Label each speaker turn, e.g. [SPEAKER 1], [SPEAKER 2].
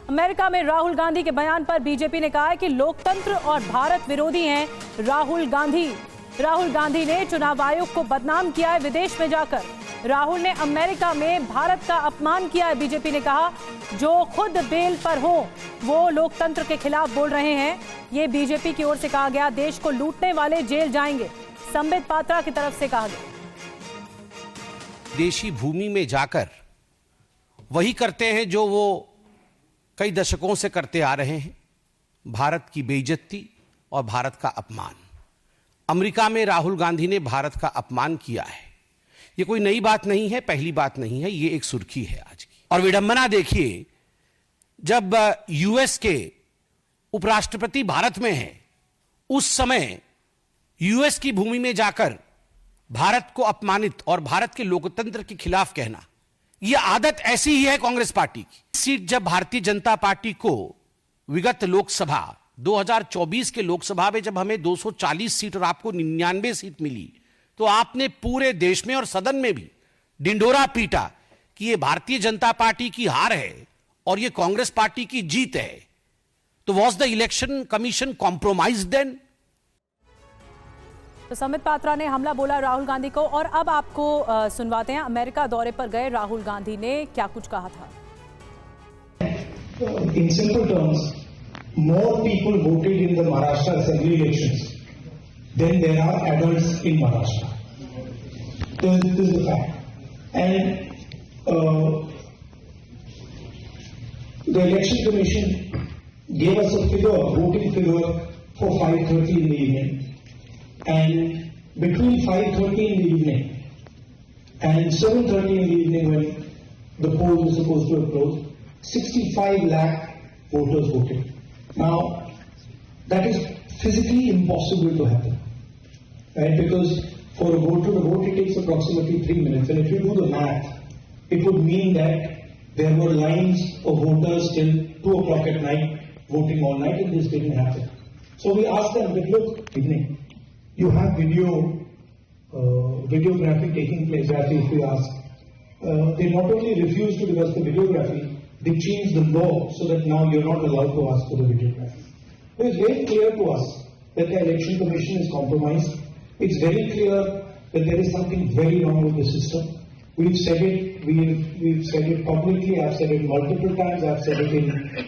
[SPEAKER 1] America में राहुल गांधी के बयान पर बीजेपी ने कहा है कि लोकतंत्र और भारत विरोधी हैं राहुल गांधी ने चुनाव आयोग को बदनाम किया है विदेश में जाकर। राहुल ने अमेरिका में भारत का अपमान किया है। बीजेपी ने कहा जो खुद बेल पर हो वो लोकतंत्र के खिलाफ बोल रहे हैं। ये बीजेपी की ओर से कहा गया। देश को लूटने वाले जेल जाएंगे, संबित पात्रा की तरफ से कहा गया।
[SPEAKER 2] देशी भूमि में जाकर वही करते हैं जो वो कई दशकों से करते आ रहे हैं, भारत की बेइज्जती और भारत का अपमान। अमेरिका में राहुल गांधी ने भारत का अपमान किया है। ये कोई नई बात नहीं है, पहली बात नहीं है, ये एक सुर्खी है आज की। और विडंबना देखिए, जब यूएस के उपराष्ट्रपति भारत में है, उस समय यूएस की भूमि में जाकर भारत को अपमानित और भारत के लोकतंत्र के खिलाफ कहना, यह आदत ऐसी ही है कांग्रेस पार्टी की। सीट जब भारतीय जनता पार्टी को विगत लोकसभा 2024 के लोकसभा में जब हमें 240 सीट और आपको 99 सीट मिली, तो आपने पूरे देश में और सदन में भी डिंडोरा पीटा कि यह भारतीय जनता पार्टी की हार है और यह कांग्रेस पार्टी की जीत है। तो was the election commission compromise then?
[SPEAKER 1] तो संबित पात्रा ने हमला बोला राहुल गांधी को। और अब आपको सुनवाते हैं, अमेरिका दौरे पर गए राहुल गांधी ने क्या कुछ कहा था।
[SPEAKER 3] In simple terms, more people voted in the Maharashtra Assembly elections than there are adults in Maharashtra. This is the fact. And the election commission gave us a figure, voting figure for 5:30 in the evening. And between 5:30 in the evening and 7:30 in the evening, when the poll was supposed to have closed, 65 lakh voters voted. Now, that is physically impossible to happen, right? Because for a voter to vote, it takes approximately 3 minutes. And if you do the math, it would mean that there were lines of voters till 2 o'clock at night voting all night, and this didn't happen. So we asked them, but look, evening, you have videography taking place, as if we asked. They not only refused to give us the videography, they changed the law so that now you're not allowed to ask for the videography. It is very clear to us that the election commission is compromised. It's very clear that there is something very wrong with the system. We've said it. We've said it publicly. I've said it multiple times. I've said it in